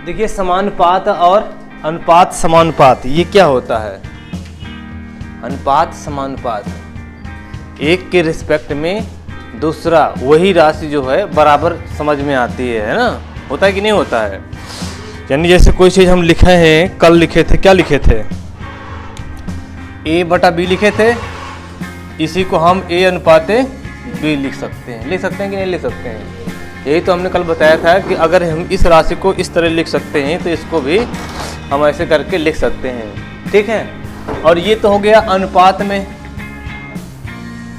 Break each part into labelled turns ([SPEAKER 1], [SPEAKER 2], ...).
[SPEAKER 1] देखिए समानुपात और अनुपात समानुपात ये क्या होता है। अनुपात समानुपात एक के रिस्पेक्ट में दूसरा वही राशि जो है बराबर समझ में आती है ना। होता है कि नहीं होता है। यानी जैसे कोई चीज़ हम लिखे हैं, कल लिखे थे, क्या लिखे थे, a बटा b लिखे थे, इसी को हम a अनुपाते b लिख सकते हैं। लिख सकते हैं कि नहीं लिख सकते हैं। यही तो हमने कल बताया था कि अगर हम इस राशि को इस तरह लिख सकते हैं तो इसको भी हम ऐसे करके लिख सकते हैं। ठीक है। और ये तो हो गया अनुपात में।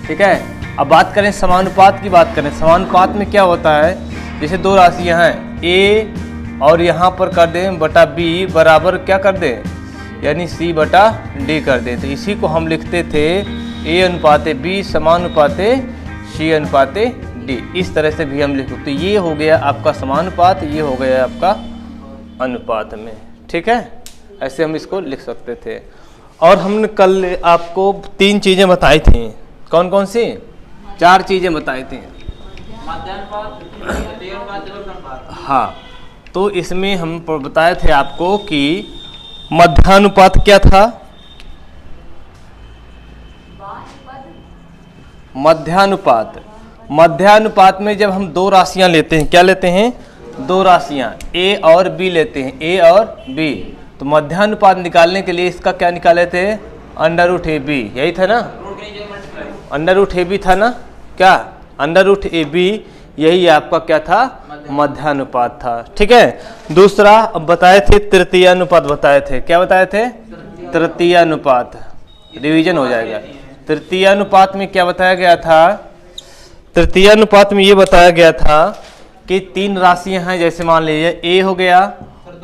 [SPEAKER 1] ठीक है। अब बात करें समानुपात की। बात करें समानुपात में क्या होता है, जैसे दो राशियां हैं a और यहाँ पर कर दें बटा b बराबर क्या कर दें, यानी c बटा d कर दें। तो इसी को हम लिखते थे a अनुपाते b समानुपाते c अनुपाते d। इस तरह से भी हम लिख सकते। ये हो गया आपका समानुपात, ये हो गया आपका अनुपात में। ठीक है। ऐसे हम इसको लिख सकते थे। और हमने कल आपको 3 चीज़ें बताई थी। कौन कौन सी? 4 चीज़ें बताई थी। हाँ, तो इसमें हम बताए थे आपको कि मध्यानुपात क्या था। मध्यानुपात, मध्यानुपात में जब हम 2 राशियां लेते हैं, क्या लेते हैं, 2 राशियां a और b लेते हैं, a और b। तो मध्यानुपात निकालने के लिए इसका क्या निकाले थे, √ab। यही था ना, √ab था ना, क्या √ab, यही आपका क्या था, मध्यानुपात था। ठीक है। दूसरा अब बताए थे तृतीयानुपात बताए थे। क्या बताए थे? तृतीयानुपात। रिवीजन हो जाएगा। तृतीयानुपात में क्या बताया गया था, तृतीयानुपात में ये बताया गया था कि 3 राशियां हैं, जैसे मान लीजिए a हो गया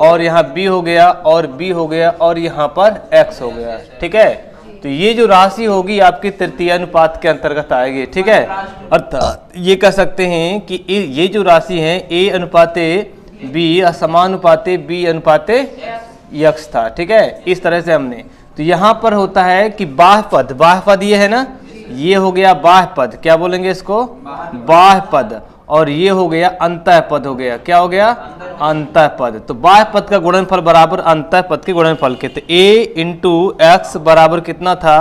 [SPEAKER 1] और यहाँ b हो गया और b हो गया और यहाँ पर x हो गया। ठीक है। तो ये जो राशि होगी आपकी तृतीयानुपात के अंतर्गत आएगी। ठीक है। अर्थात ये कह सकते हैं कि ये जो राशि है a अनुपाते b असमानुपाते b अनुपाते x था। ठीक है। इस तरह से हमने, तो यहाँ पर होता है कि बाह्य पद, बाह्य पद ये है ना, ये हो गया बाह्य पद, क्या बोलेंगे इसको, बाह्य पद। और ये हो गया अंतः पद हो गया। क्या हो गया, अंतः पद। तो बाह्य पद का गुणनफल बराबर अंतः पद के गुणनफल के। तो a इंटू एक्स बराबर कितना था,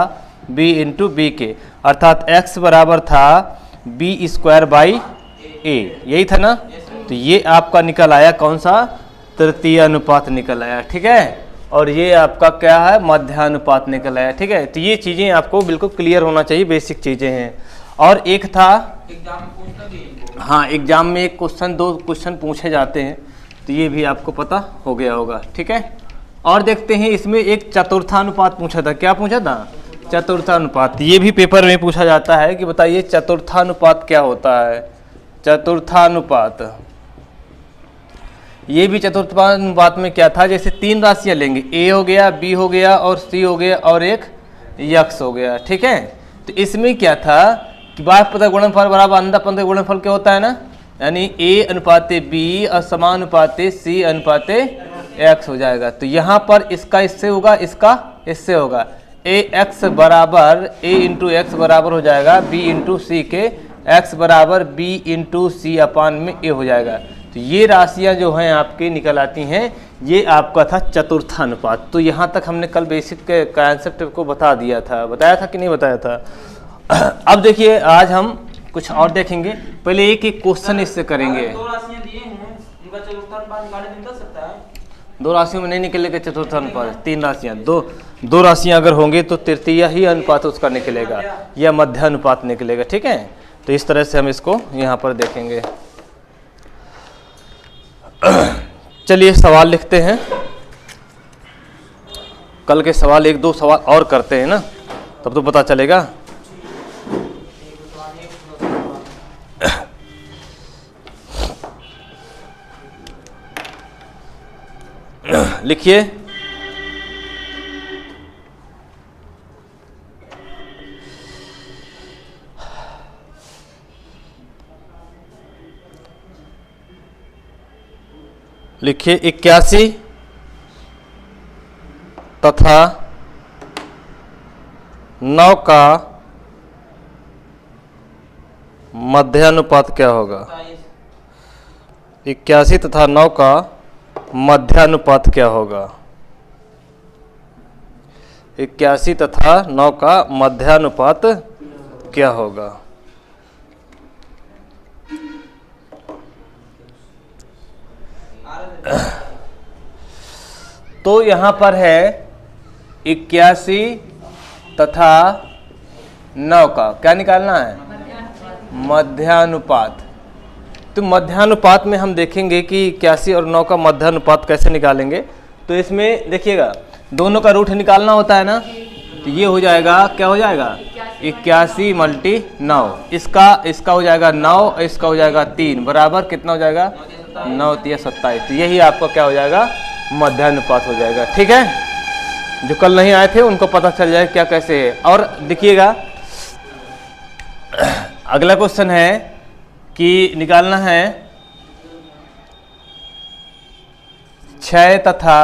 [SPEAKER 1] b इंटू बी के, अर्थात x बराबर था b² बाई a। यही था ना। तो ये आपका निकल आया कौन सा, तृतीय अनुपात निकल आया। ठीक है। और ये आपका क्या है, मध्यानुपात निकल आया। ठीक है। तो ये चीज़ें आपको बिल्कुल क्लियर होना चाहिए, बेसिक चीज़ें हैं। और एक था, हाँ एग्जाम में एक क्वेश्चन, 2 क्वेश्चन पूछे जाते हैं, तो ये भी आपको पता हो गया होगा। ठीक है। और देखते हैं इसमें एक चतुर्थानुपात पूछा था। क्या पूछा था, चतुर्थानुपात। ये भी पेपर में पूछा जाता है कि बताइए चतुर्थानुपात क्या होता है। चतुर्थानुपात, ये भी चतुर्थानुपात में क्या था, जैसे 3 राशियां लेंगे, a हो गया, b हो गया और c हो गया और एक x हो गया। ठीक है। तो इसमें क्या था कि बाह्य पद का गुणनफल बराबर अंतः पद का गुणनफल क्या होता है ना, यानी a अनुपाते b असमानुपाते c अनुपाते x हो जाएगा। तो यहाँ पर इसका इससे होगा, इसका इससे होगा, ax बराबर a इंटू एक्स बराबर हो जाएगा b इंटू सी के, x बराबर b इंटू सी अपान में a हो जाएगा। तो ये राशियां जो हैं आपकी निकल आती हैं। ये आपका था चतुर्थानुपात। तो यहाँ तक हमने कल बेसिक के कॉन्सेप्ट को बता दिया था, बताया था कि नहीं बताया था। अब देखिए आज हम कुछ और देखेंगे। पहले एक एक क्वेश्चन इससे करेंगे।
[SPEAKER 2] 2 राशियां दिए हैं, इनका चतुर्थानुपात निकालने में निकल सकता है।
[SPEAKER 1] 2 राशियों में नहीं निकलेगा चतुर्थानुपात। 3 राशियां, दो राशियां अगर होंगी तो तृतीय ही अनुपात उसका निकलेगा या मध्यानुपात निकलेगा। ठीक है। तो इस तरह से हम इसको यहाँ पर देखेंगे। चलिए सवाल लिखते हैं। कल के सवाल 1-2 सवाल और करते हैं ना, तब तो पता चलेगा। लिखिए, लिखिए 81 तथा 9 का मध्यानुपात क्या होगा। 81 तथा 9 का मध्यानुपात क्या होगा? 81 तथा 9 का मध्यानुपात क्या होगा? तो यहां पर है 81 तथा 9 का क्या निकालना है? मध्यानुपात। तो मध्यानुपात में हम देखेंगे कि 81 और 9 का मध्यानुपात कैसे निकालेंगे। तो इसमें देखिएगा दोनों का रूट निकालना होता है ना, तो ये हो जाएगा, क्या हो जाएगा? 81 मल्टी 9, इसका हो जाएगा 9, इसका हो जाएगा 3, बराबर कितना हो जाएगा? 9 3 27। तो यही आपका क्या हो जाएगा? मध्यानुपात हो जाएगा। ठीक है, जो कल नहीं आए थे उनको पता चल जाए क्या कैसे है। और देखिएगा अगला क्वेश्चन है कि निकालना है 6 तथा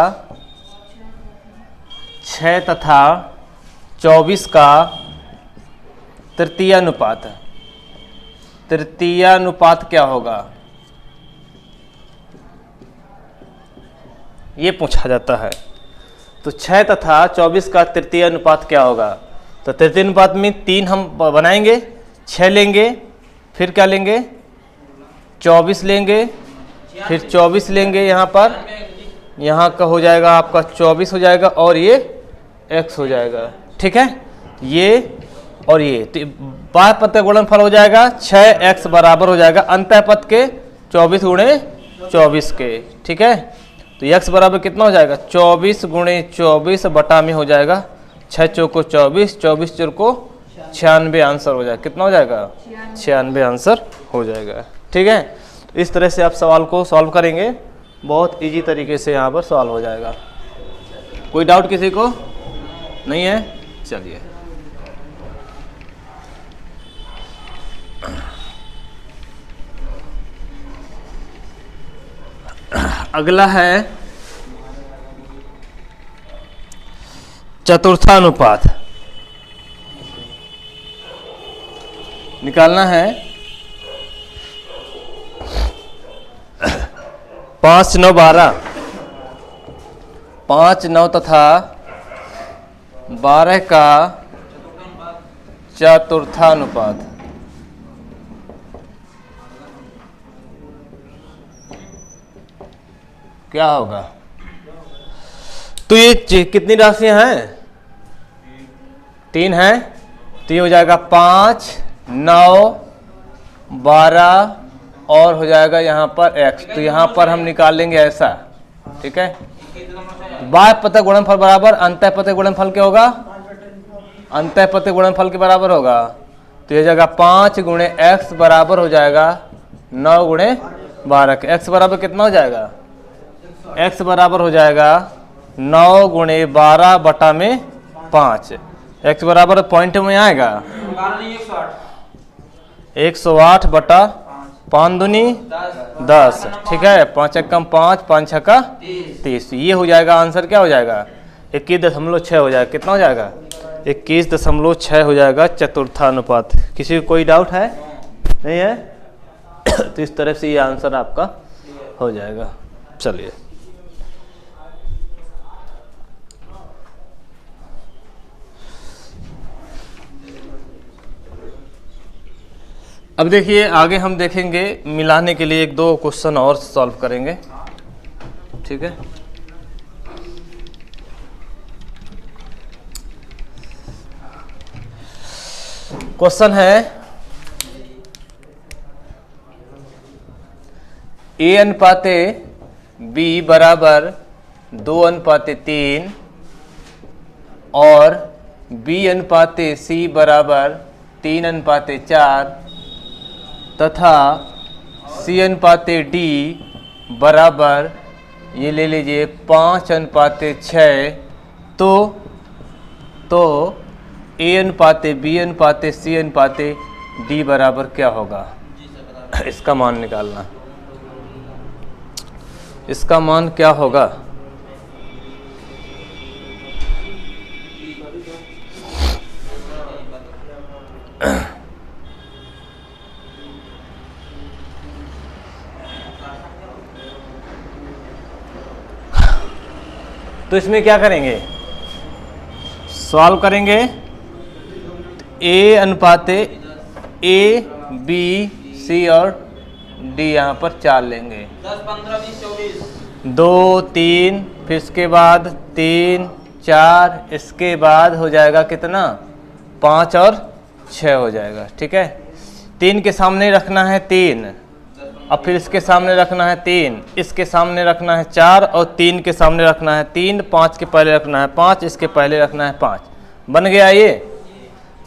[SPEAKER 1] 24 का तृतीयानुपात। तृतीयानुपात क्या होगा? ये पूछा जाता है। तो 6 तथा 24 का तृतीयानुपात क्या होगा? तो तृतीयानुपात में 3 हम बनाएंगे, 6 लेंगे, फिर क्या लेंगे? 24 लेंगे, फिर 24 लेंगे, यहाँ पर यहाँ का हो जाएगा आपका 24 हो जाएगा और ये x हो जाएगा। ठीक है, ये और ये तो बाह्य पद का गुणनफल हो जाएगा 6x बराबर हो जाएगा अंतः पद के 24 गुणे 24 के। ठीक है, तो x बराबर कितना हो जाएगा? 24 गुणे 24 बटा में हो जाएगा 6 चौको 24, 24 चौको 96 आंसर हो जाएगा। कितना हो जाएगा? 96 आंसर हो जाएगा। ठीक है, इस तरह से आप सवाल को सॉल्व करेंगे, बहुत इजी तरीके से यहाँ पर सॉल्व हो जाएगा। कोई डाउट किसी को नहीं है? चलिए अगला है चतुर्थानुपात। निकालना है 5 9 12, 5 9 तथा 12 का चतुर्थानुपात। क्या होगा? तो ये कितनी राशियां हैं? 3 हैं, तो ये हो जाएगा 5 9 12 और हो जाएगा यहाँ पर x। तो यहाँ पर हम निकाल लेंगे ऐसा। ठीक है, बाह्य पद का गुणनफल बराबर अंतः पद का गुणनफल क्या होगा? अंतः पद के गुणनफल के बराबर होगा। तो ये जाएगा 5 गुणे x बराबर हो जाएगा 9 गुणे 12 के। x बराबर कितना हो जाएगा? x बराबर हो जाएगा 9 गुणे 12 बटा में 5। x बराबर पॉइंट में आएगा 108 बटा 5 दूनी 10। ठीक है, 5 एकम 5, 5 छक्का 30। ये हो जाएगा आंसर। क्या हो जाएगा? 21.6 हो जाएगा। कितना हो जाएगा? 21.6 हो जाएगा चतुर्थानुपात। किसी को कोई डाउट है? नहीं है? तो इस तरह से ये आंसर आपका हो जाएगा। चलिए अब देखिए आगे हम देखेंगे मिलाने के लिए 1-2 क्वेश्चन और सॉल्व करेंगे। ठीक है, क्वेश्चन है a अनुपाते b बराबर 2 अनुपाते 3 और b अनुपाते c बराबर 3 अनुपाते 4 तथा c अनुपाते d बराबर ये ले लीजिए 5 अनुपाते 6। तो a अनुपाते b अनुपाते c अनुपाते d बराबर क्या होगा? इसका मान निकालना। इसका मान क्या होगा? तो इसमें क्या करेंगे, सॉल्व करेंगे। ए अनुपात ए बी सी और डी यहाँ पर 4 लेंगे।
[SPEAKER 2] 10, 15, 20, 24।
[SPEAKER 1] 2 3 फिर इसके बाद 3 4 इसके बाद हो जाएगा कितना 5 और 6 हो जाएगा। ठीक है, 3 के सामने रखना है 3, अब फिर इसके सामने रखना है 3, इसके सामने रखना है 4 और 3 के सामने रखना है 3, 5 के पहले रखना है 5, इसके पहले रखना है 5। बन गया ये।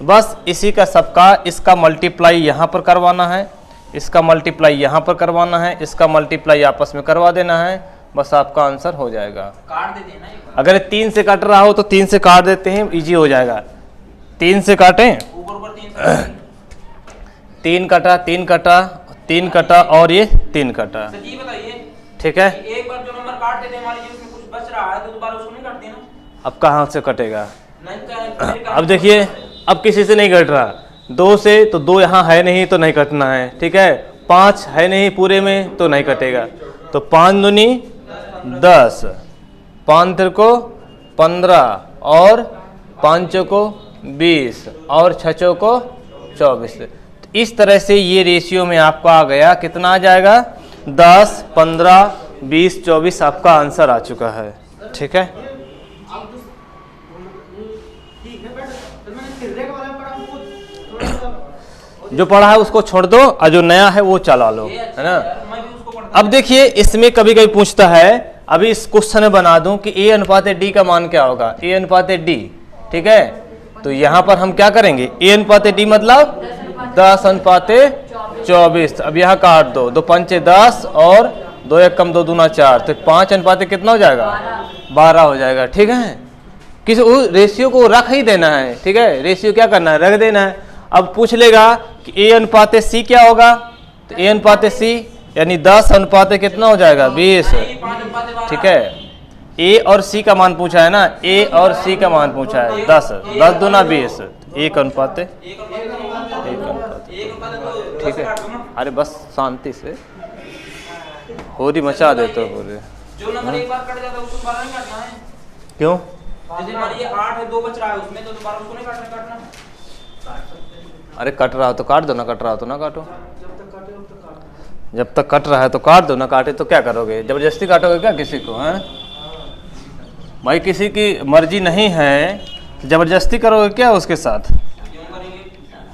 [SPEAKER 1] बस इसी का सबका इसका मल्टीप्लाई यहाँ पर करवाना है, इसका मल्टीप्लाई यहाँ पर करवाना है, इसका मल्टीप्लाई आपस में करवा देना है, बस आपका आंसर हो जाएगा।
[SPEAKER 2] काट देते हैं ना एक बार।
[SPEAKER 1] अगर 3 से कट रहा हो तो 3 से काट देते हैं, इजी हो जाएगा। 3 से काटें,
[SPEAKER 2] ऊपर 3
[SPEAKER 1] 3 कटा 3 कटा 3 कटा और ये 3 कटा।
[SPEAKER 2] सर जी बताइए,
[SPEAKER 1] ठीक है,
[SPEAKER 2] एक बार जो नंबर काट देते हैं मान लीजिए उसमें कुछ बच रहा है तो दोबारा उसको नहीं काटते ना।
[SPEAKER 1] अब कहाँ से कटेगा,
[SPEAKER 2] नहीं
[SPEAKER 1] अब देखिए अब किसी से नहीं कट रहा, 2 से तो 2 यहाँ है नहीं तो नहीं कटना है। ठीक है, 5 है नहीं पूरे में तो नहीं कटेगा, तो 5 दूनी 10, 5 तिरको 15 और 5 चौको 20 और 6 चौको 24। तो इस तरह से ये रेशियो में आपको आ गया, कितना आ जाएगा 10 15 20 24 आपका आंसर आ चुका है। ठीक है, जो पढ़ा है उसको छोड़ दो और जो नया है वो चला लो, है ना।
[SPEAKER 2] मैं भी उसको पढ़ता
[SPEAKER 1] अब देखिए इसमें कभी कभी पूछता है, अभी इस क्वेश्चन में बना दूं कि ए अनुपात डी का मान क्या होगा, ए अनुपात डी। ठीक है, तो यहाँ पर हम क्या करेंगे, ए अनुपात डी मतलब 10 अनुपात 24। अब यहाँ काट दो, 2 पंचे 10 और 2 1 कम 2 दूना 4, तो 5 अनुपात कितना हो जाएगा 12 हो जाएगा। ठीक है, किसी रेशियो को रख ही देना है। ठीक है, रेशियो क्या करना है, रख देना है। अब पूछ लेगा कि ए अनुपात सी क्या होगा, तो ए अनुपात सी यानी 10 अनुपात कितना हो जाएगा 20। ठीक है, ए और सी का मान पूछा है ना, ए और सी का मान पूछा है 10 10 दूना 20, 1 अनुपात 1 अनुपात। ठीक है, अरे बस शांति से होरी मचा देते हो पूरे।
[SPEAKER 2] जो नंबर एक बार कट जाता है उसको दोबारा नहीं काटना है।
[SPEAKER 1] क्यों,
[SPEAKER 2] जैसे मान लीजिए 8 है 2 बच रहा है उसमें, तो दोबारा उसको नहीं काटना।
[SPEAKER 1] अरे कट रहा हो तो काट दो, ना कट रहा हो तो ना काटो। जब तक कट रहा है तो काट दो, ना काटे तो क्या करोगे, जबरदस्ती काटोगे क्या किसी को, हैं भाई, किसी की मर्जी नहीं है जबरदस्ती करोगे क्या उसके साथ,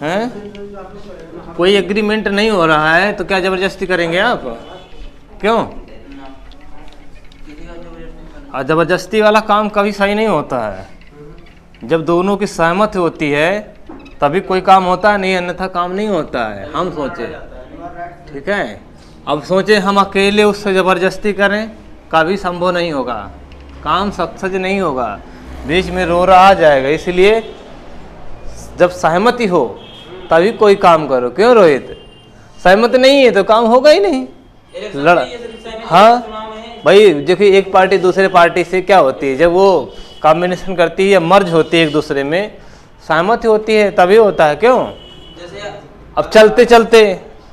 [SPEAKER 1] हैं कोई एग्रीमेंट नहीं हो रहा है तो क्या जबरदस्ती करेंगे आप, क्यों। और जबरदस्ती वाला काम कभी सही नहीं होता है, जब दोनों की सहमति होती है तभी कोई काम होता है, नहीं अन्यथा काम नहीं होता है। हम सोचे, ठीक है, अब सोचे हम अकेले उससे ज़बरदस्ती करें, कभी संभव नहीं होगा, काम सक्सेस नहीं होगा, बीच में रोरा आ जाएगा। इसलिए जब सहमति हो तभी कोई काम करो। क्यों रोहित, सहमति नहीं है तो काम होगा ही नहीं, लड़ा। हाँ भाई देखिए, एक पार्टी दूसरे पार्टी से क्या होती है, जब वो कॉम्बिनेशन करती है या मर्ज होती है एक दूसरे में, सहमति होती है तभी होता है। क्यों,
[SPEAKER 2] जैसे
[SPEAKER 1] अब चलते चलते,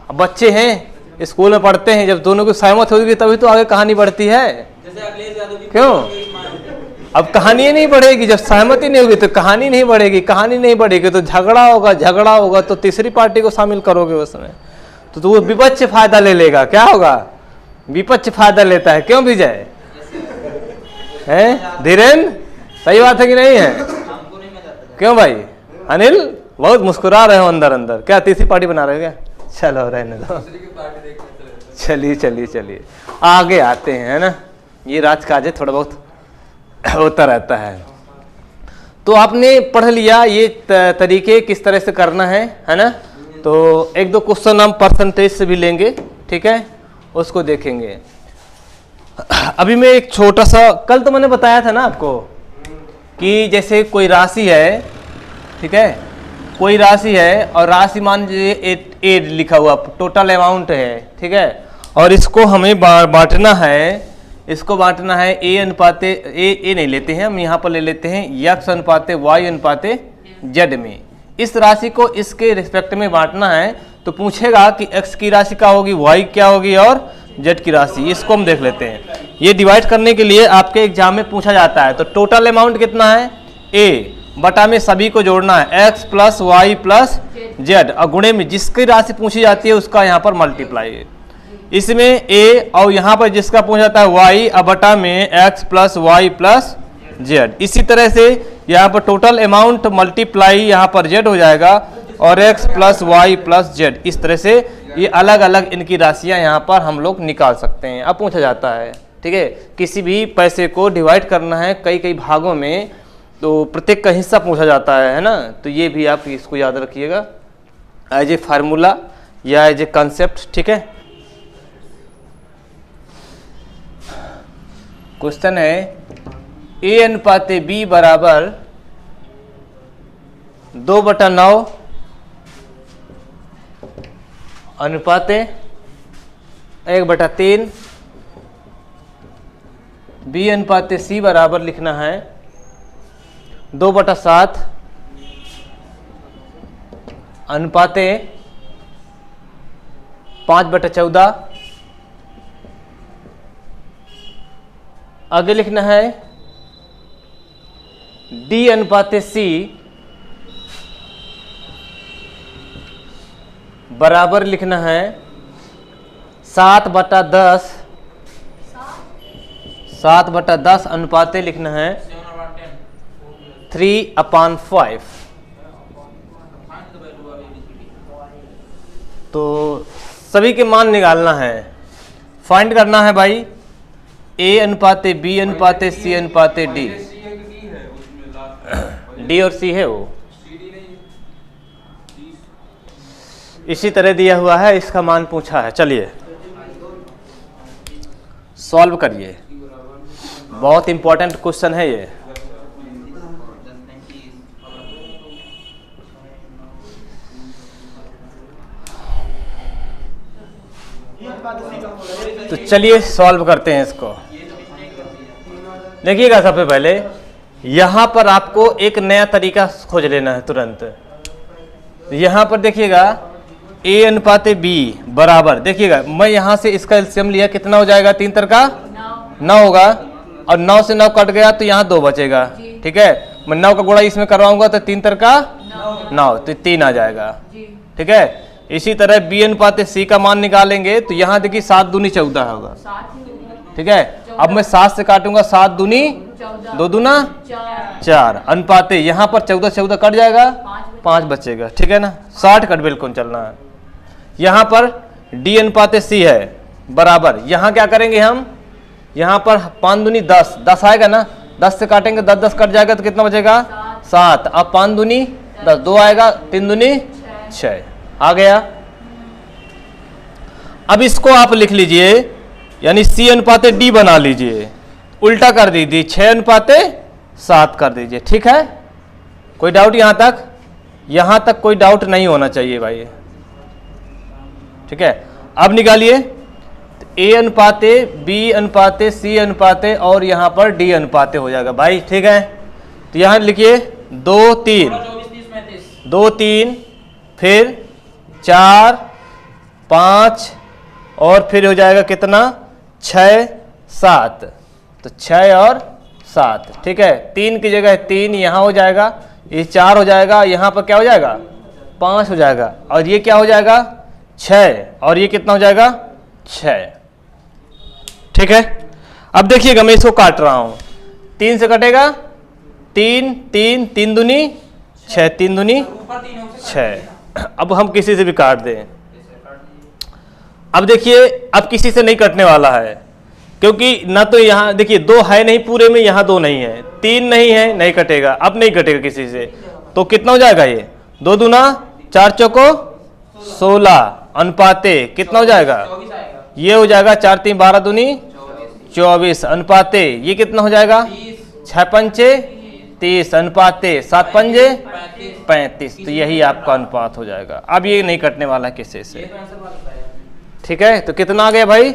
[SPEAKER 1] अब बच्चे हैं स्कूल में पढ़ते हैं, जब दोनों की सहमत होगी तभी तो आगे कहानी बढ़ती है।
[SPEAKER 2] जैसे अखिलेश यादव की
[SPEAKER 1] क्यों, अब कहानी नहीं बढ़ेगी, जब सहमति नहीं होगी तो कहानी नहीं बढ़ेगी, कहानी नहीं बढ़ेगी तो झगड़ा होगा, झगड़ा होगा तो तीसरी पार्टी को शामिल करोगे उसमें, तो वो विपक्ष फायदा ले लेगा। क्या होगा, विपक्ष फायदा लेता है। क्यों विजय, है धीरेन्द्र, सही बात है कि नहीं है।
[SPEAKER 2] हमको नहीं मजा आता।
[SPEAKER 1] क्यों भाई, अनिल बहुत मुस्कुरा रहे हो अंदर अंदर, क्या तीसरी पार्टी बना रहे हो क्या, चलो रहने दो, चलिए चलिए चलिए आगे आते हैं, है ना, ये राजकाज है, थोड़ा बहुत होता रहता है। तो आपने पढ़ लिया ये तरीके किस तरह से करना है ना। तो एक दो क्वेश्चन हम परसेंटेज से भी लेंगे, ठीक है, उसको देखेंगे। अभी मैं एक छोटा सा, कल तो मैंने बताया था ना आपको कि जैसे कोई राशि है, ठीक है, कोई राशि है और राशि मान लीजिए ए लिखा हुआ टोटल अमाउंट है, ठीक है, और इसको हमें बांटना है, इसको बांटना है ए अनुपात ए नहीं लेते हैं हम, यहाँ पर ले लेते हैं यक्स अनुपात वाई अनुपात जेड में। इस राशि को इसके रिस्पेक्ट में बांटना है, तो पूछेगा कि एक्स की राशि क्या होगी, वाई क्या होगी और जेड की राशि, इसको हम देख लेते हैं। ये डिवाइड करने के लिए आपके एग्जाम में पूछा जाता है। तो टोटल अमाउंट कितना है, ए बटा में सभी को जोड़ना है x plus Y plus Z, और गुणे में जिसकी राशि पूछी जाती है उसका यहाँ पर मल्टीप्लाई है। इसमें a और यहाँ पर जिसका पूछा जाता है y, और बटा में x plus Y plus Z. इसी तरह से यहाँ पर टोटल अमाउंट मल्टीप्लाई यहाँ पर z हो जाएगा और x plus Y plus Z. इस तरह से ये अलग अलग इनकी राशियाँ यहाँ पर हम लोग निकाल सकते हैं। अब पूछा जाता है, ठीक है, किसी भी पैसे को डिवाइड करना है कई कई भागों में, तो प्रत्येक का हिस्सा पूछा जाता है ना। तो ये भी आप इसको याद रखिएगा एज ए फार्मूला या एज ए कंसेप्ट, ठीक है। क्वेश्चन है a अनुपाते b बराबर 2/9 अनुपाते 1/3, b अनुपाते c बराबर लिखना है 2/7 अनुपाते 5/14। आगे लिखना है d अनुपाते c बराबर लिखना है 7/10, 7/10 अनुपाते लिखना है 3/5। तो सभी के मान निकालना है, फाइंड करना है भाई a अनुपाते b अनुपाते c अनुपाते d। d और c है वो, इसी तरह दिया हुआ है, इसका मान पूछा है। चलिए सॉल्व करिए, बहुत इंपॉर्टेंट क्वेश्चन है ये। तो चलिए सॉल्व करते हैं इसको। देखिएगा, सबसे पहले यहां पर आपको एक नया तरीका खोज लेना है तुरंत। यहां पर देखिएगा a अनुपाते b बराबर, देखिएगा मैं यहां से इसका एलसीएम लिया, कितना हो जाएगा, 3 तर का 9 होगा, और 9 से 9 कट गया तो यहाँ 2 बचेगा, ठीक है। मैं 9 का गुणा इसमें करवाऊंगा तो 3 तर का 9, तो 3 आ जाएगा, ठीक है। इसी तरह b अनुपाते c का मान निकालेंगे तो यहाँ देखिए 7 दूनी 14 होगा, ठीक है। अब मैं 7 से काटूंगा, 7 दूनी 2 दूना 4 अनुपाते, यहाँ पर 14 14 कट जाएगा, 5 बचेगा, ठीक है ना। 60 कट बिल्कुल चलना है। यहाँ पर d अनुपाते c है बराबर, यहाँ क्या करेंगे हम, यहाँ पर 5 दूनी 10, 10 आएगा ना, 10 से काटेंगे 10 10 कट जाएगा तो कितना बचेगा 7। अब 5 दूनी 10, 2 आएगा, 3 दूनी 6 आ गया। अब इसको आप लिख लीजिए, यानी c अनुपाते d बना लीजिए, उल्टा कर दीजिए, 6 अनुपाते 7 कर दीजिए, ठीक है। कोई डाउट यहाँ तक? यहाँ तक कोई डाउट नहीं होना चाहिए भाई, ठीक है। अब निकालिए a अनुपाते b अनुपाते c अनुपाते और यहाँ पर d अनुपाते हो जाएगा भाई, ठीक है। तो यहाँ लिखिए 2 3 2 3, फिर 4 5 और फिर हो जाएगा कितना 6 7, तो 6 और 7, ठीक है। 3 की जगह 3 यहाँ हो जाएगा, ये 4 हो जाएगा, यहाँ पर क्या हो जाएगा 5 हो जाएगा, और ये क्या हो जाएगा 6, और ये कितना हो जाएगा 6, ठीक है। अब देखिएगा मैं इसको काट रहा हूं, 3 से कटेगा 3 3 3 दूनी 6, 3 दूनी 6। अब हम किसी से भी काट दें, अब देखिए अब किसी से नहीं कटने वाला है, क्योंकि ना तो यहाँ देखिए 2 है नहीं पूरे में, यहाँ 2 नहीं है, 3 नहीं है, नहीं कटेगा, अब नहीं कटेगा किसी से। तो कितना हो जाएगा ये 2 दूना 4 चौको 16 अनुपाते कितना हो जाएगा, ये हो जाएगा 4 3 12 दूनी 24 अनुपाते ये कितना हो जाएगा 6 पंचे 30 अनुपाते 7 पंजे 35। तो यही आपका अनुपात हो जाएगा। अब ये नहीं कटने वाला किसी से, ठीक है। तो कितना आ गया भाई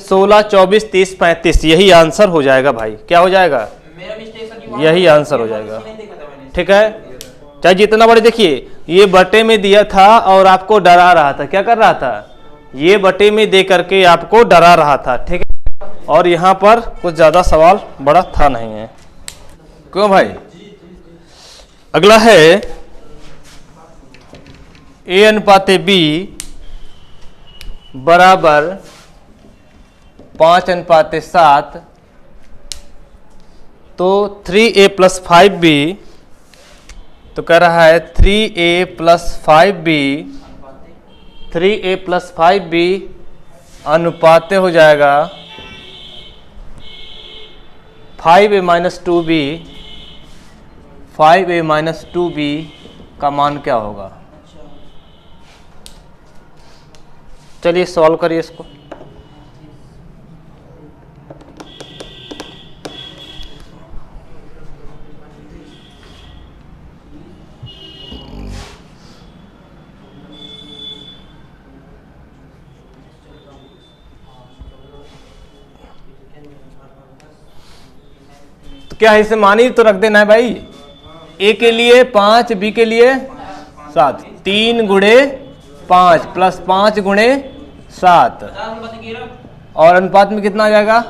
[SPEAKER 1] 16 24 30 35, यही आंसर हो जाएगा भाई। क्या हो जाएगा, यही आंसर हो जाएगा, ठीक है। चाहे जितना बड़े, देखिए ये बटे में दिया था और आपको डरा रहा था, क्या कर रहा था, ये बटे में दे करके आपको डरा रहा था, ठीक है। और यहाँ पर कुछ ज़्यादा सवाल बड़ा था नहीं है, क्यों भाई। अगला है A अनुपाते B बराबर 5 अनुपाते 7, तो 3A प्लस 5B, तो कह रहा है 3A plus 5B, 3A plus 5B अनुपाते हो जाएगा 5A minus 2B, 5A minus 2B का मान क्या होगा। चलिए सॉल्व करिए इसको। तो क्या इसे मान ही तो रख देना है भाई। ए के लिए 5, बी के लिए 7, 3 गुणे 5 प्लस 5 गुणे 7, और अनुपात में कितना आ जाएगा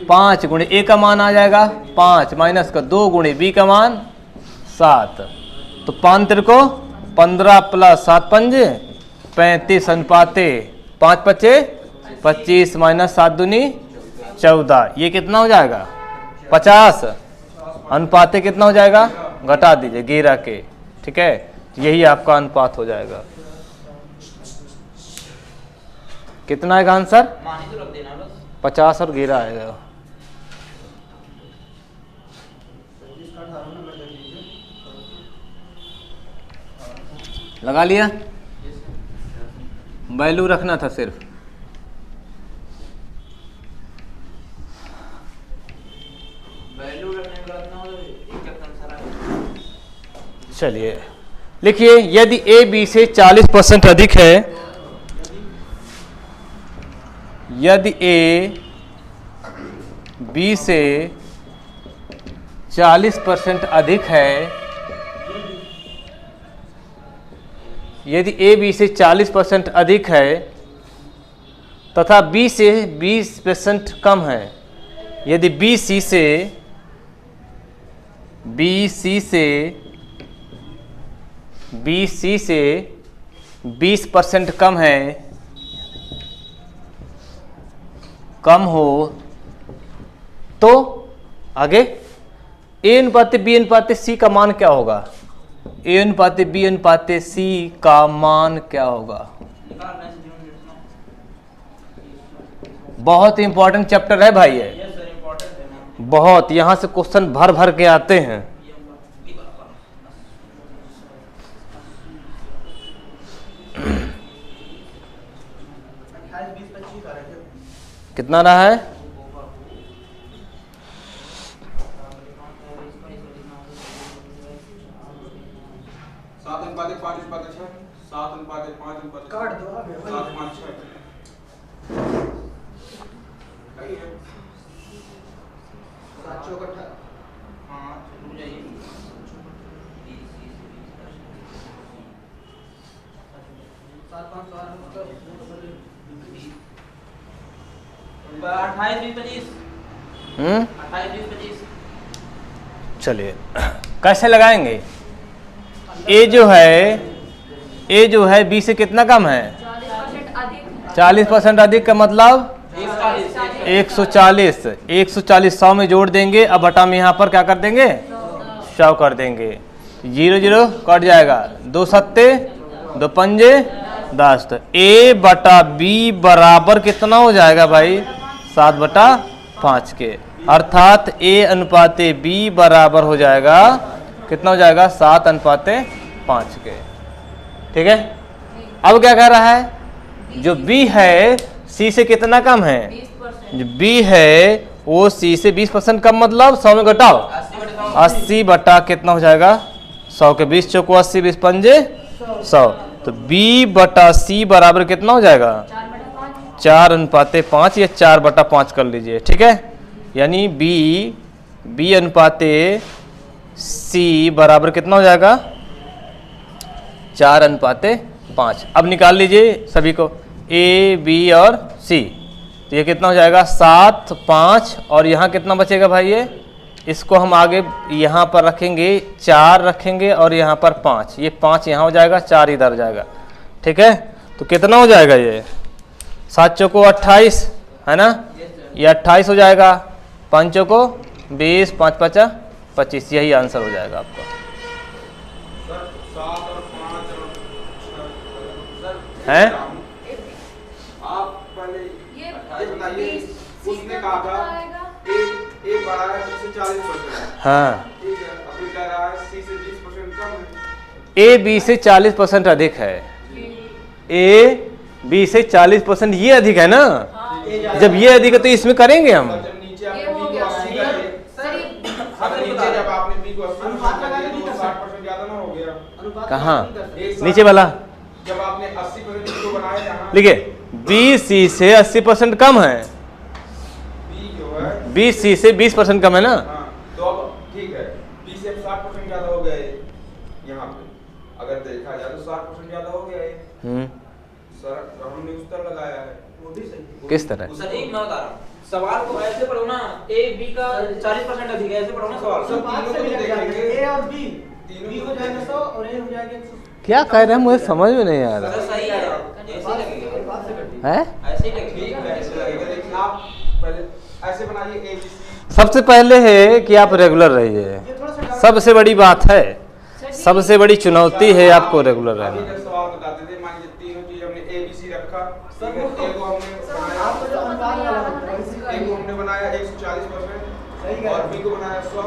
[SPEAKER 1] 5 गुणे ए का मान आ जाएगा 5 माइनस का 2 गुणे बी का मान 7, तो 5 तिरको 15 प्लस 7 पंजे 35 अनुपाते 5 पचे 25 माइनस 7 दूनी 14, ये कितना हो जाएगा 50, अनुपाते कितना हो जाएगा घटा दीजिए 11 के, ठीक है। यही आपका अनुपात हो जाएगा। कितना आएगा आंसर 50 और 11 आएगा। लगा लिया, वैल्यू रखना था सिर्फ। चलिए लिखिए, यदि ए बी से 40% अधिक है, यदि ए बी से 40% अधिक है, यदि ए बी से 40% अधिक है तथा बी से 20% कम है, यदि बी सी से 20% कम है, कम हो, तो आगे ए अनुपाते बी अनुपाते सी का मान क्या होगा। ए अनुपाते बी अनुपाते सी का मान क्या होगा। बहुत इंपॉर्टेंट चैप्टर है भाई है, बहुत, यहां से क्वेश्चन भर भर के आते हैं। कितना रहा है
[SPEAKER 3] 7 अनुपाते 5 अनुपाते 6, 7 अनुपाते 5 अनुपाते काट दो आप 7 5 6 सही है 7 चौक 18। हां रुक जाइए 7 5
[SPEAKER 2] 28 20 25 28 20 25।
[SPEAKER 1] चलिए कैसे लगाएंगे। ए जो है बी से कितना कम है 40% अधिक का मतलब 140, 100 में जोड़ देंगे। अब बटा में यहाँ पर क्या कर देंगे 100 कर देंगे, 0 0 कट जाएगा, 2 सत्ते 2 पंजे 10, तो ए बटा बी बराबर कितना हो जाएगा भाई 7/5 के, अर्थात ए अनुपाते बी बराबर हो जाएगा कितना हो जाएगा 7/5 के, ठीक है। अब क्या कह रहा है, जो बी है सी से कितना कम है, जो बी है वो सी से 20% कम, मतलब 100 में घटाओ 80 बटा कितना हो जाएगा 100 के 20 चौको 80 20 पंजे 100, तो बी बटा सी बराबर कितना हो जाएगा 4/5 या 4/5 कर लीजिए, ठीक है। यानी बी अनुपाते सी बराबर कितना हो जाएगा 4/5। अब निकाल लीजिए सभी को, ए बी और सी, तो ये कितना हो जाएगा 7 5 और यहाँ कितना बचेगा भाई, ये इसको हम आगे यहाँ पर रखेंगे 4 रखेंगे और यहाँ पर 5, ये 5 यहाँ हो जाएगा 4 इधर जाएगा, ठीक है। तो कितना हो जाएगा ये 7 चौको 28 है ना, ये 28 हो जाएगा, 5 चौको 20, 5 5 25, यही आंसर हो जाएगा आपका।
[SPEAKER 3] सर 7 और 5 और 6
[SPEAKER 1] हैं?
[SPEAKER 3] आप पहले
[SPEAKER 4] ये
[SPEAKER 3] ये बताइए, उसने कहा था ए बड़ा है बी से 40%,
[SPEAKER 1] हाँ,
[SPEAKER 3] ठीक है, अभी कह रहा है सी से 20% कम है।
[SPEAKER 1] ए बी से 40% अधिक है, ए बी से 40% ये अधिक है ना, जब ये अधिक है तो इसमें करेंगे हम।
[SPEAKER 3] जब नीचे आपने बी को 80 कर दिया, अगर नीचे जब आपने बी को 80 कर दिया तो 60% ज्यादा ना हो गया।
[SPEAKER 1] कहाँ
[SPEAKER 3] एक साथ-
[SPEAKER 1] नीचे वाला
[SPEAKER 3] जब आपने 80% बी को बनाया यहाँ,
[SPEAKER 1] लिखे, बी सी से 80% कम है,
[SPEAKER 3] बी जो है
[SPEAKER 1] बी सी से 20% कम है ना।
[SPEAKER 3] हाँ, तो अब ठीक है, बी से अब 60% ज्यादा हो गया है यहाँ पे, अगर देखा जाए तो 60% ज्यादा हो गया है। सर हमने उस तरह लगाया है, वो भी सही।
[SPEAKER 1] किस तरह?
[SPEAKER 2] सर एक मैं बता रहा हूँ, सवाल को ऐसे पढ़ो ना, ए बी का 40% अधिक है, ऐसे पढ़ो ना सवाल।
[SPEAKER 3] सर तीनों को भी देखेंगे,
[SPEAKER 5] ए और बी,
[SPEAKER 3] तीनों
[SPEAKER 5] बी
[SPEAKER 3] को
[SPEAKER 5] हो जाएगा
[SPEAKER 3] देखेंगे।
[SPEAKER 5] 100 और ए हो जाएगा 100।
[SPEAKER 1] क्या कह रहे हैं, मुझे समझ में नहीं आ रहा
[SPEAKER 2] सर सही है, ऐसे ही लगेगा,
[SPEAKER 1] है।
[SPEAKER 2] ऐसे ही
[SPEAKER 3] ठीक
[SPEAKER 2] लगेगा।
[SPEAKER 3] है, ऐसे लगेगा, लेकिन आप पहले ऐसे बनाइए ए बी सी।
[SPEAKER 1] सबसे पहले है कि आप रेगुलर रहिए,
[SPEAKER 5] ये थोड़ा सा
[SPEAKER 1] सबसे बड़ी बात है, सबसे बड़ी चुनौती है आपको रेगुलर
[SPEAKER 3] अभी
[SPEAKER 1] रहना।
[SPEAKER 3] जब सवाल बताते थे, मान लीजिए तीनों चीज हमने ए बी सी रखा, ठीक है, ए को हमने बनाया,
[SPEAKER 5] आपको जो अनुपात वाला होता है,
[SPEAKER 3] ए को हमने बनाया 140%
[SPEAKER 5] सही
[SPEAKER 3] और
[SPEAKER 5] है।
[SPEAKER 3] बी को बनाया 100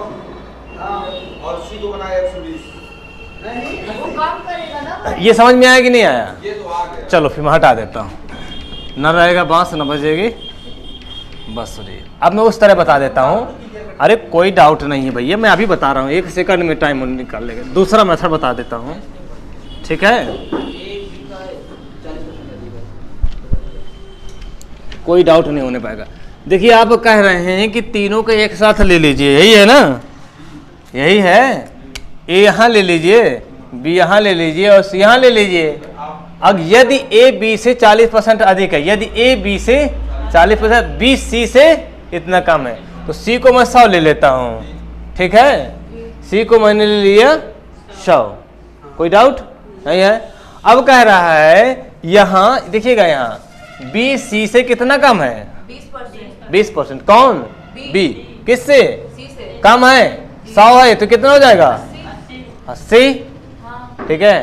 [SPEAKER 5] हाँ,
[SPEAKER 3] और सी को बनाया 120।
[SPEAKER 5] नहीं
[SPEAKER 4] वो काम करेगा ना।
[SPEAKER 1] ये समझ में आया कि नहीं आया?
[SPEAKER 3] ये तो आ गया।
[SPEAKER 1] चलो फिर मैं हटा देता हूँ, न रहेगा बांस न बजेगी बांसुरी। अब मैं उस तरह बता देता हूँ, अरे कोई डाउट नहीं है भैया, मैं अभी बता रहा हूँ, 1 सेकंड में टाइम निकाल लेगा। दूसरा मेथड बता देता हूँ, ठीक है,
[SPEAKER 2] ए बी का 40% अधिक है।
[SPEAKER 1] कोई डाउट नहीं होने पाएगा। देखिए आप कह रहे हैं कि तीनों को एक साथ ले लीजिए, यही है ना, यही है, ए यहाँ ले लीजिए, बी यहाँ ले लीजिए और सी यहाँ ले लीजिए। अब यदि ए बी से 40% अधिक है, यदि ए बी से 40%, बी सी से इतना कम है, तो सी को मैं 100 ले लेता हूँ, ठीक है, सी को मैंने ले लिया 100, कोई डाउट नहीं है। अब कह रहा है यहाँ देखिएगा, यहाँ बी सी से कितना कम है,
[SPEAKER 4] 20%।
[SPEAKER 1] 20%। कौन? बी। किससे
[SPEAKER 4] सी से।
[SPEAKER 1] कम है? 100 है तो कितना हो जाएगा? 80।
[SPEAKER 4] हाँ।
[SPEAKER 1] ठीक है,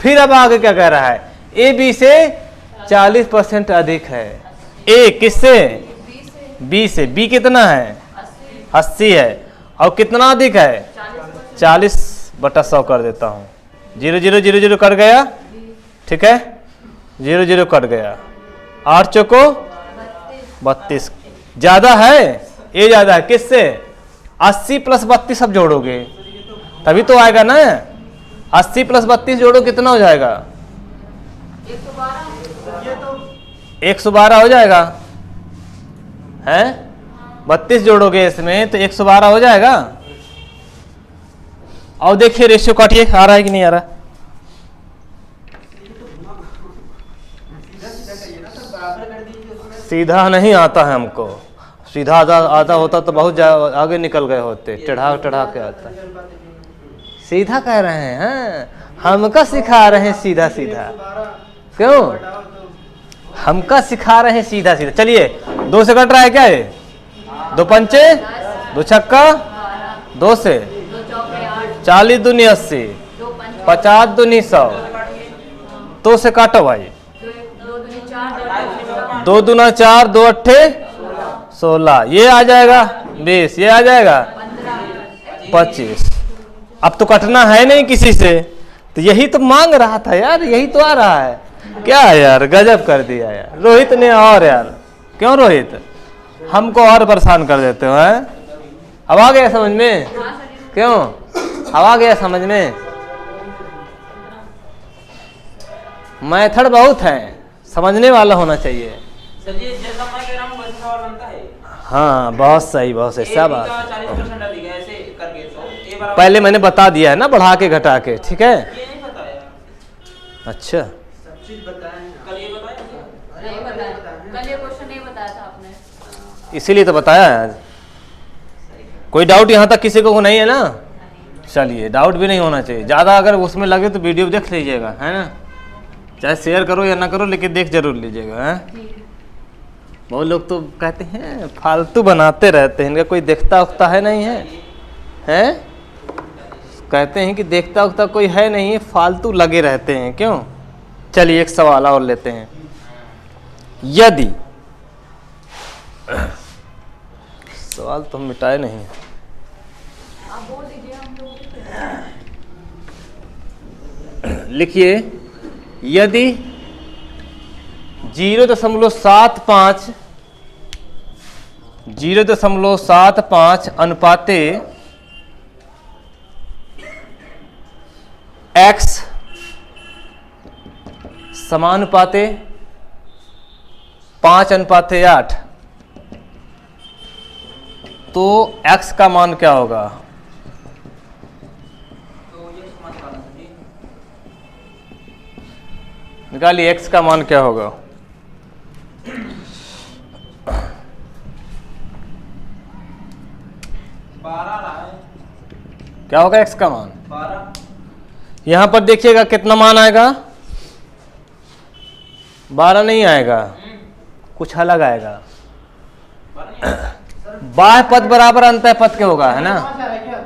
[SPEAKER 1] फिर अब आगे क्या कह रहा है, ए बी से 40% अधिक है, ए किससे?
[SPEAKER 4] बी से।
[SPEAKER 1] बी से। बी कितना है? 80 है, और कितना अधिक है? 40/100 कर देता हूँ, 0 0 0 0 कट गया, ठीक है, 0 0 कट गया, 8 चौको 32, ज्यादा है, ए ज्यादा है, किससे? 80 + 32 सब जोड़ोगे तभी तो आएगा ना, 80 + 32 जोड़ो कितना हो जाएगा?
[SPEAKER 4] 112।
[SPEAKER 5] ये तो
[SPEAKER 1] 112 हो जाएगा, हैं? 32 जोड़ोगे इसमें तो 112 हो जाएगा। और देखिए रेशियो काटिए, आ रहा है कि नहीं आ रहा?
[SPEAKER 5] बराबर कर दीजिए उसमें।
[SPEAKER 1] सीधा नहीं आता है हमको, सीधा आता होता तो बहुत आगे निकल गए होते, चढ़ा चढ़ा के आता। सीधा कह रहे हैं, हाँ? हमका सिखा रहे हैं सीधा सीधा, क्यों? हमका सिखा रहे हैं सीधा सीधा। चलिए 2 से कट रहा है क्या ये? 2 पंचे 2 छक्का 2 से
[SPEAKER 4] 2 चौके 8।
[SPEAKER 1] 40 दूनी 80,
[SPEAKER 4] 2 पंच
[SPEAKER 1] 50 दूनी 100, 2 से काटो भाई,
[SPEAKER 4] 2 दूनी 4,
[SPEAKER 1] 2 दूना 4, 2 अट्ठे 16, ये आ जाएगा 20, ये आ जाएगा 25। अब तो कटना है नहीं किसी से, तो यही तो मांग रहा था यार, यही तो आ रहा है। क्या यार गजब कर दिया यार रोहित ने, और यार क्यों रोहित हमको और परेशान कर देते हो, हैं? अब आ गया समझ में? क्यों अब आ गया समझ में? मेथड बहुत है, समझने वाला होना चाहिए।
[SPEAKER 2] सर जी जैसा मैं कह रहा हूँ वैसा सवाल बनता है।
[SPEAKER 1] हाँ बहुत सही, बहुत सही, सब
[SPEAKER 2] का 40% अधिक है, ऐसे करके तो ए बराबर।
[SPEAKER 1] पहले मैंने बता दिया है ना, बढ़ा के घटा के, ठीक है।
[SPEAKER 2] ये नहीं बताया।
[SPEAKER 1] अच्छा
[SPEAKER 5] सच्ची चीज बताए हैं।
[SPEAKER 2] कल ये बताया
[SPEAKER 4] नहीं बताया, कल ये क्वेश्चन नहीं बताया था आपने।
[SPEAKER 1] इसीलिए तो बताया है आज। कोई डाउट यहाँ तक किसी को नहीं है ना? चलिए, डाउट भी नहीं होना चाहिए। ज़्यादा अगर उसमें लगे तो वीडियो देख लीजिएगा, है ना? चाहे शेयर करो या ना करो, लेकिन देख जरूर लीजिएगा, है? बहुत लोग तो कहते हैं फालतू बनाते रहते हैं, इनका कोई देखता उखता है नहीं है, हैं? कहते हैं कि देखता उखता कोई है नहीं, फालतू लगे रहते हैं, क्यों? चलिए एक सवाल और लेते हैं। यदि सवाल तो हम मिटाए नहीं है,
[SPEAKER 4] आप बोल दीजिए, हम लोग
[SPEAKER 1] लिखिए। यदि 0.75 अनुपाते x समानुपाते 5:8, तो x का मान क्या होगा?
[SPEAKER 2] तो ये समझ पा रहा जी।
[SPEAKER 1] निकालिए x का मान क्या होगा?
[SPEAKER 2] 12 रहा है।
[SPEAKER 1] क्या होगा x का मान?
[SPEAKER 2] 12।
[SPEAKER 1] यहां पर देखिएगा कितना मान आएगा? 12 नहीं आएगा, कुछ अलग आएगा।
[SPEAKER 2] 12 नहीं आया।
[SPEAKER 1] बाह्य पद बराबर अंतः पद के होगा, है ना?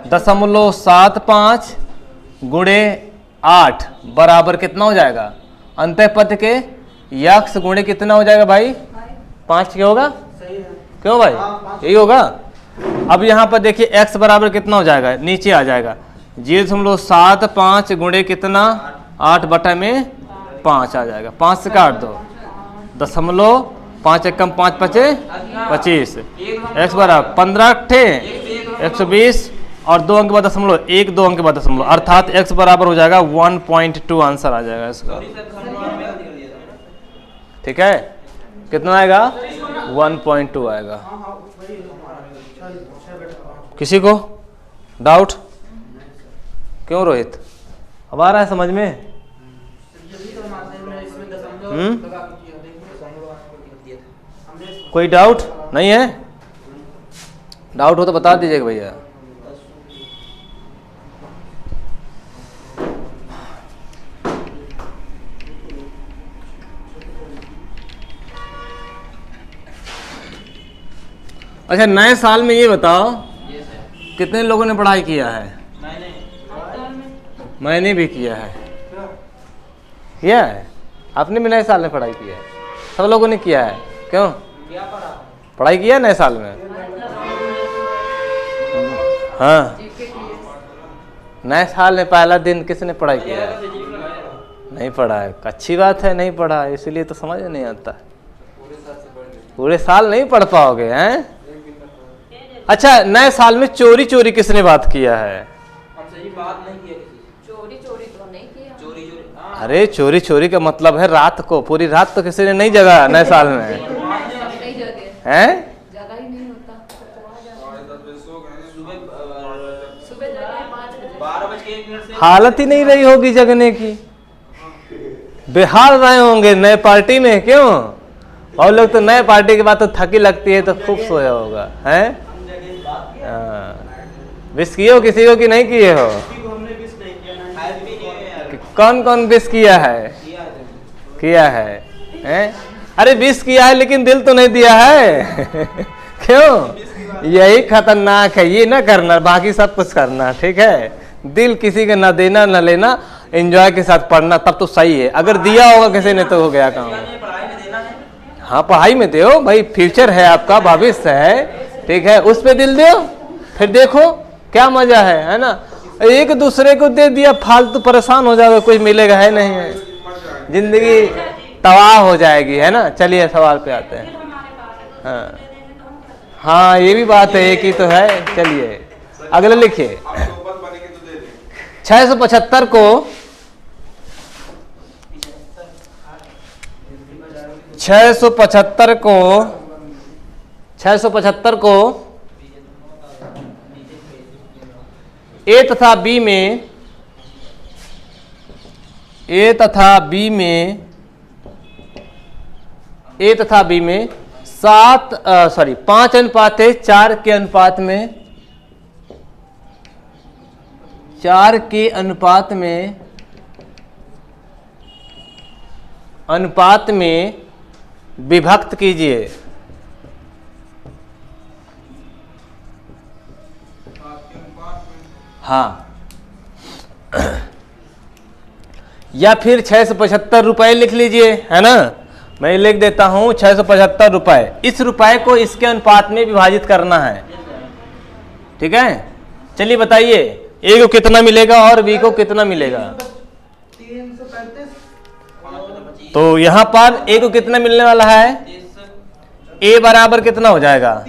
[SPEAKER 1] 0.75 गुणे 8 बराबर कितना हो जाएगा? अंतः पद के यक्ष गुणे कितना हो जाएगा भाई? 5 क्या होगा?
[SPEAKER 5] सही है।
[SPEAKER 1] क्यों भाई?
[SPEAKER 5] हाँ, 5।
[SPEAKER 1] यही होगा। अब यहाँ पर देखिए x बराबर कितना हो जाएगा? नीचे आ जाएगा 0.75 गुणे कितना? 8/5 आ जाएगा। 5 से काट दो, 5 एकम 5 पचे 25, x बराबर 15 अट्ठे 120 और 2 अंक के बाद दशमलव, 1 2 अंक के बाद दशमलव, अर्थात x बराबर हो जाएगा 1.2 आंसर आ जाएगा इसका। ठीक है, कितना आएगा? 1.2 आएगा।
[SPEAKER 5] हाँ हाँ वही है हमारा। छह बेटा।
[SPEAKER 1] किसी को डाउट? क्यों रोहित, अब आ रहा है समझ में?
[SPEAKER 5] यही तो मानते हैं, मैंने इसमें दशमलव
[SPEAKER 1] हम्म?
[SPEAKER 5] लगा के किया। देखिए दशमलव आने को दिया था हमने।
[SPEAKER 1] कोई डाउट नहीं है? डाउट हो तो बता दीजिएगा भैया। अच्छा, नए साल में ये बताओ कितने लोगों ने पढ़ाई किया है? मैंने भी किया है। किया है? आपने भी नए साल में पढ़ाई किया है? सब लोगों ने किया है? क्यों
[SPEAKER 2] क्या पढ़ा?
[SPEAKER 1] पढ़ाई किया नए साल में? हाँ, नए साल में पहला दिन किसने पढ़ाई किया है? नहीं पढ़ा है। अच्छी बात है, नहीं पढ़ा है, इसीलिए तो समझ नहीं आता। पूरे साल नहीं पढ़ पाओगे, हैं? अच्छा, नए साल में चोरी चोरी किसने बात किया है?
[SPEAKER 2] हमसे जी बात नहीं किया किसी से।
[SPEAKER 4] चोरी चोरी तो नहीं किया।
[SPEAKER 2] चोरी चोरी हाँ।
[SPEAKER 1] अरे चोरी चोरी का मतलब है रात को, पूरी रात तो किसी ने नहीं जगा नए साल में,
[SPEAKER 4] नहीं जगह,
[SPEAKER 1] हैं?
[SPEAKER 4] जगह ही नहीं होता।
[SPEAKER 2] सुबह
[SPEAKER 4] सुबह जगह 5 बजे।
[SPEAKER 2] 12:01 से
[SPEAKER 1] हालत ही नहीं रही होगी जगने की, बेहाल रहे होंगे नए पार्टी में। क्यों? और लोग तो नए पार्टी के बाद तो थकी लगती है तो खूब सोया होगा, हैं? विश किए हो किसी को कि नहीं किए हो?
[SPEAKER 5] किसी को हमने विश नहीं किया ना।
[SPEAKER 2] शायद भी नहीं है यार।
[SPEAKER 1] कौन कौन विश किया है? किया है, हैं? अरे विश किया है लेकिन दिल तो नहीं दिया है। क्यों? यही खतरनाक है। ये ना करना, बाकी सब कुछ करना, ठीक है? दिल किसी का ना देना ना लेना, एंजॉय के साथ पढ़ना, तब तो सही है। अगर दिया होगा किसी ने तो हो गया काम।
[SPEAKER 2] पढ़ाई में देना है।
[SPEAKER 1] हाँ, पढ़ाई में दो भाई, फ्यूचर है आपका, भविष्य है, ठीक है? उस पे दिल दो, फिर देखो क्या मजा है ना? एक दूसरे को दे दिया फालतू, परेशान हो जाओगे, कुछ मिलेगा है नहीं है, जिंदगी तबाह हो जाएगी, है ना? चलिए सवाल पे आते हैं। हाँ हाँ, ये भी बात है, एक ही तो है। चलिए अगले लिखिए। 675 को 675 को ए तथा बी में ए तथा बी में 5 अनुपात है 4 के अनुपात में, 4 के अनुपात में विभक्त कीजिए। हाँ, या फिर 675 रुपए लिख लीजिए, है ना। मैं लिख देता हूं 675 रुपए। इस रुपए को इसके अनुपात में विभाजित करना है, ठीक है। चलिए बताइए ए को कितना मिलेगा और बी को कितना मिलेगा।
[SPEAKER 5] 335।
[SPEAKER 1] तो यहां पर ए को कितना मिलने वाला है, ए बराबर कितना हो जाएगा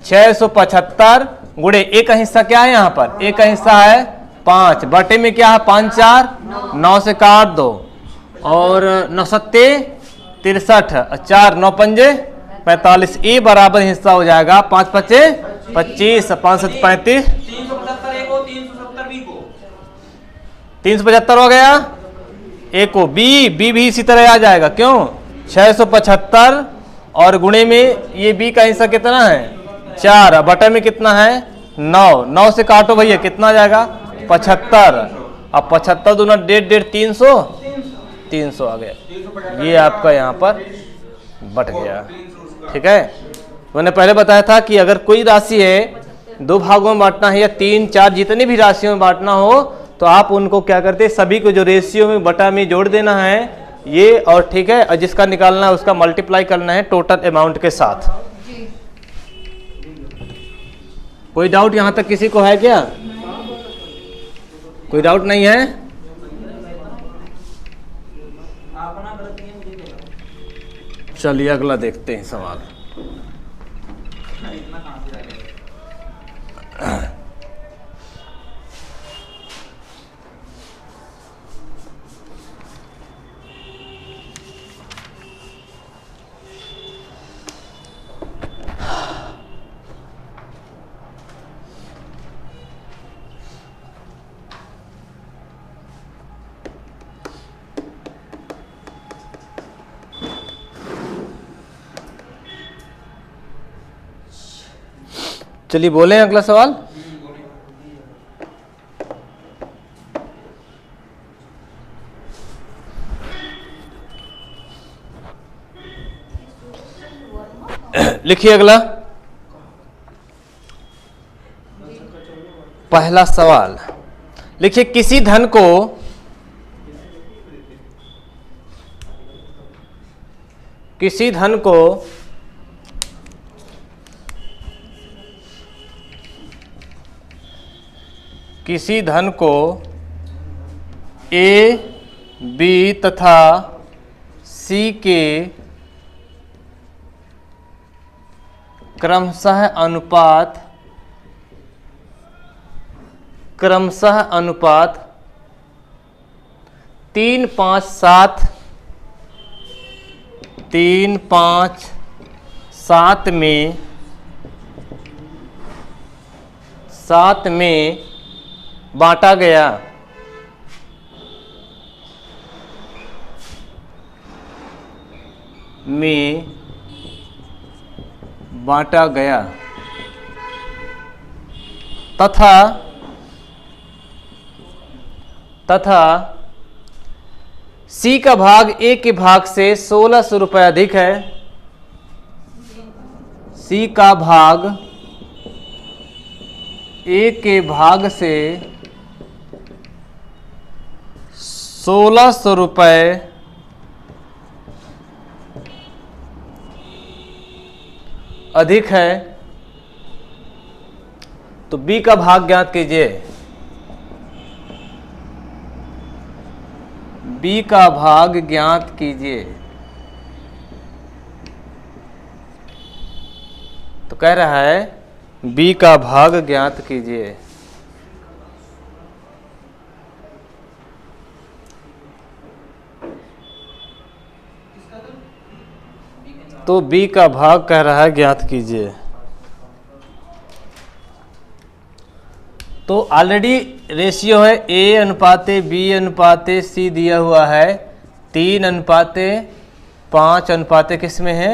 [SPEAKER 1] 675 गुणे ए का हिस्सा क्या है, यहाँ पर ए का हिस्सा है 5 बटे में क्या है 5 4 9 से काट दो और 9 सत्ते 63 4 9 पंजे 45। ए बराबर हिस्सा हो जाएगा 5 पचे 25 5 7 35
[SPEAKER 2] 375 ए को 370 बी को
[SPEAKER 1] 375 हो गया। ए को बी भी इसी तरह आ जाएगा, क्यों 675 और गुणे में ये बी का हिस्सा कितना है 4 बटे में कितना है 9 9 से काटो भैया कितना आ जाएगा 75। अब 75 दूना 1.5 300 आ गया। ये आपका यहाँ पर बट गया, ठीक है। मैंने पहले बताया था कि अगर कोई राशि है 2 भागों में बांटना है या 3 4 जितनी भी राशियों में बांटना हो तो आप उनको क्या करते हैं, सभी को जो रेशियो में बटा में जोड़ देना है ये, और ठीक है, और जिसका निकालना है उसका मल्टीप्लाई करना है टोटल अमाउंट के साथ। कोई डाउट यहां तक किसी को है क्या? कोई डाउट नहीं है?
[SPEAKER 5] अपना गलत नहीं है, मुझे देगा।
[SPEAKER 1] चलिए अगला देखते हैं सवाल।
[SPEAKER 5] इतना कहाँ से आएगा?
[SPEAKER 1] चलिए बोले अगला सवाल। लिखिए अगला पहला सवाल। लिखिए किसी धन को किसी धन को ए बी तथा सी के क्रमशः अनुपात 3 5 7 में बांटा गया। तथा सी का भाग ए के भाग से 1600 रुपये अधिक है। सी का भाग ए के भाग से 1600 रुपये अधिक है, तो बी का भाग ज्ञात कीजिए। बी का भाग ज्ञात कीजिए। तो कह रहा है बी का भाग ज्ञात कीजिए। तो बी का भाग कह रहा है ज्ञात कीजिए। तो ऑलरेडी रेशियो है A/B/C दिया हुआ है 3/5 5 किस में है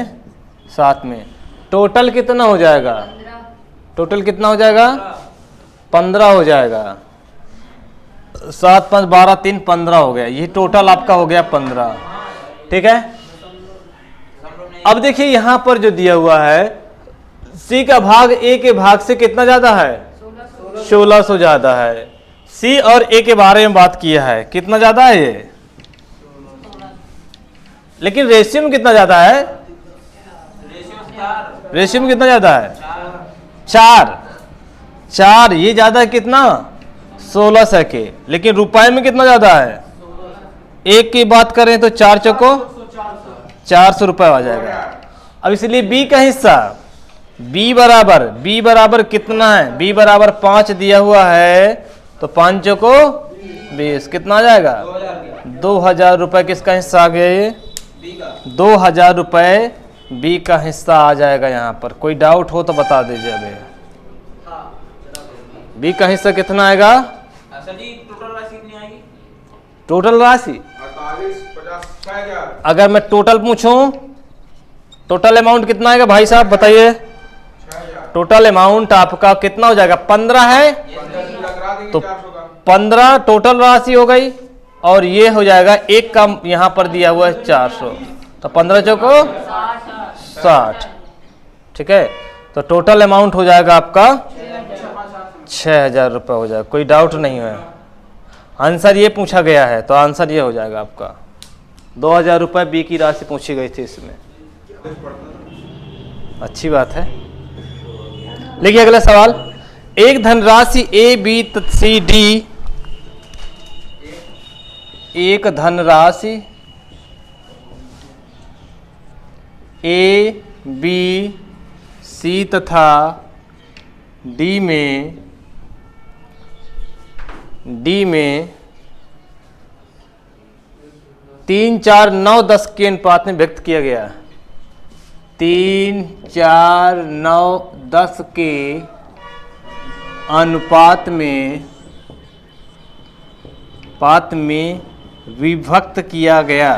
[SPEAKER 1] 7 में। टोटल कितना हो जाएगा?
[SPEAKER 4] 15।
[SPEAKER 1] टोटल कितना हो जाएगा? 15 हो जाएगा। 7 5 12 3 15 हो गया। ये टोटल आपका हो गया 15। ठीक है। अब देखिए यहाँ पर जो दिया हुआ है सी का भाग ए के भाग से कितना ज्यादा है? 1600 ज्यादा है। सी और ए के बारे में बात किया है, कितना ज्यादा है ये? लेकिन रेशियो में कितना ज्यादा है? रेशियो में कितना ज्यादा है? 4। ये ज्यादा है कितना? 1600 के। लेकिन रुपए में कितना ज्यादा है? एक की बात करें तो 4 चौको 400 रुपए आ जाएगा। अब इसलिए बी का हिस्सा बी बराबर कितना है? बी बराबर 5 दिया हुआ है तो 5 चौको 20 कितना आ जाएगा? 2000 रुपए किसका हिस्सा आ गया? ये 2000 रुपए बी का हिस्सा आ जाएगा। यहाँ पर कोई डाउट हो तो बता दीजिए। अभी बी का हिस्सा कितना आएगा?
[SPEAKER 2] सर जी टोटल राशि कितनी आएगी?
[SPEAKER 1] टोटल राशि
[SPEAKER 3] 48 50 6000।
[SPEAKER 1] अगर मैं टोटल पूछूं, टोटल अमाउंट कितना आएगा भाई साहब बताइए?
[SPEAKER 3] 6000।
[SPEAKER 1] टोटल अमाउंट आपका कितना हो जाएगा? 15 है
[SPEAKER 3] 15 लगा देंगे
[SPEAKER 1] तो
[SPEAKER 3] 400 का।
[SPEAKER 1] 15 टोटल राशि हो गई और ये हो जाएगा एक का यहाँ पर दिया हुआ है 400 तो 15 चौको 60। ठीक है। तो टोटल अमाउंट हो जाएगा आपका 6000 रुपये हो जाएगा। कोई डाउट नहीं है। आंसर ये पूछा गया है तो आंसर ये हो जाएगा आपका 2000 रुपये बी की राशि पूछी गई थी इसमें। अच्छी बात है। लिखिए अगला सवाल। एक धनराशि ए बी सी डी, एक धनराशि ए बी सी तथा डी में 3 4 9 10 के अनुपात में व्यक्त किया गया। 3 4 9 10 के अनुपात में विभक्त किया गया।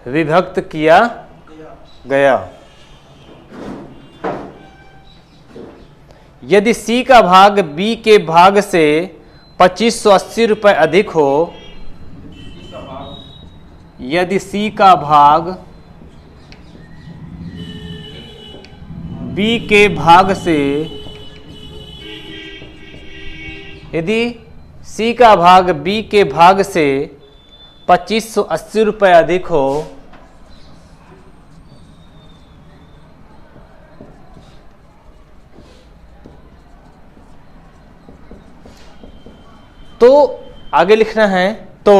[SPEAKER 1] विभक्त किया गया। यदि सी का भाग बी के भाग से 2580 रुपये अधिक हो, यदि सी का भाग बी के भाग से, यदि सी का भाग बी के भाग से 2580 रुपये अधिक हो तो आगे लिखना है। तो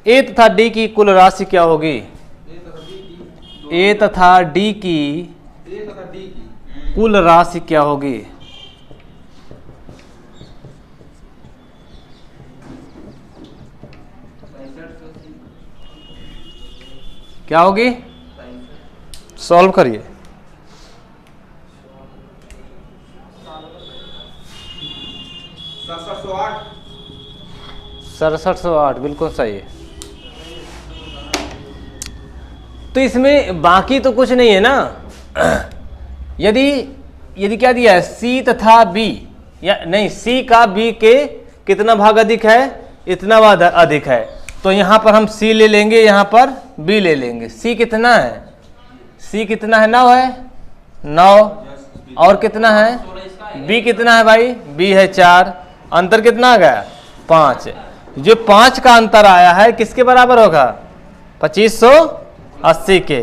[SPEAKER 1] ए तथा डी की कुल राशि क्या होगी? ए तथा डी की कुल राशि क्या होगी? क्या होगी? सॉल्व करिए। 6708 बिल्कुल सही है। तो इसमें बाकी तो कुछ नहीं है ना। यदि क्या दिया है? सी तथा बी, या नहीं, सी का बी के कितना भाग अधिक है? इतना भाग अधिक है। तो यहाँ पर हम सी ले लेंगे, यहाँ पर बी ले लेंगे। सी कितना है? सी कितना है? 9 है। 9 और कितना है? बी कितना है भाई? बी है 4। अंतर कितना आ गया? 5। जो 5 का अंतर आया है किसके बराबर होगा? 2580 के।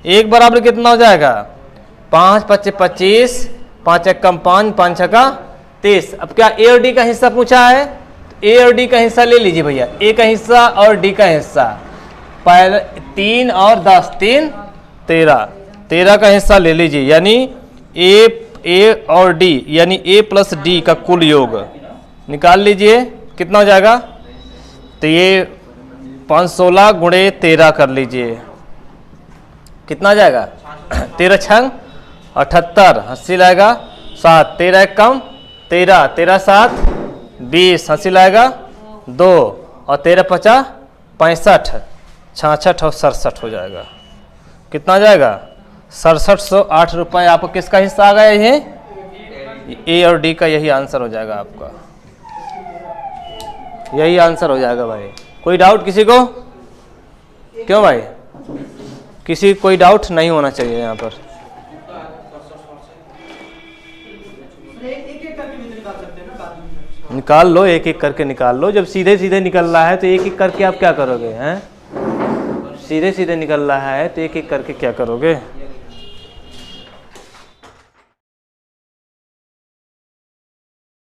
[SPEAKER 1] एक बराबर कितना हो जाएगा? 5 5 25, 5 एकम 5, 5 छक्का 30। अब क्या ए और डी का हिस्सा पूछा है? ए और डी का हिस्सा ले लीजिए भैया। ए का हिस्सा और डी का हिस्सा। पहले 3 और 10, 3 13, 13 का हिस्सा ले लीजिए। यानी ए और डी यानी ए प्लस डी का कुल योग निकाल लीजिए। कितना हो जाएगा? तो ये 516 गुणे 13 कर लीजिए। कितना जाएगा? 13 छंग 78, 80 लाएगा 7, 13 एक कम 13, 13 7 20, 80 लाएगा 2 और 13 50 65, 66 और 67 हो जाएगा। कितना जाएगा? 6708 रुपये आपको किसका हिस्सा आ गया? ये ए और डी का यही आंसर हो जाएगा आपका, यही आंसर हो जाएगा भाई। कोई डाउट किसी को? क्यों भाई? किसी कोई डाउट नहीं होना चाहिए यहाँ पर।
[SPEAKER 5] एक एक करके भी निकाल सकते हैं ना बाद में।
[SPEAKER 1] निकाल लो, एक एक करके निकाल लो। जब सीधे सीधे निकल रहा है तो एक एक करके आप क्या करोगे? हैं सीधे सीधे निकल रहा है तो एक एक करके क्या करोगे?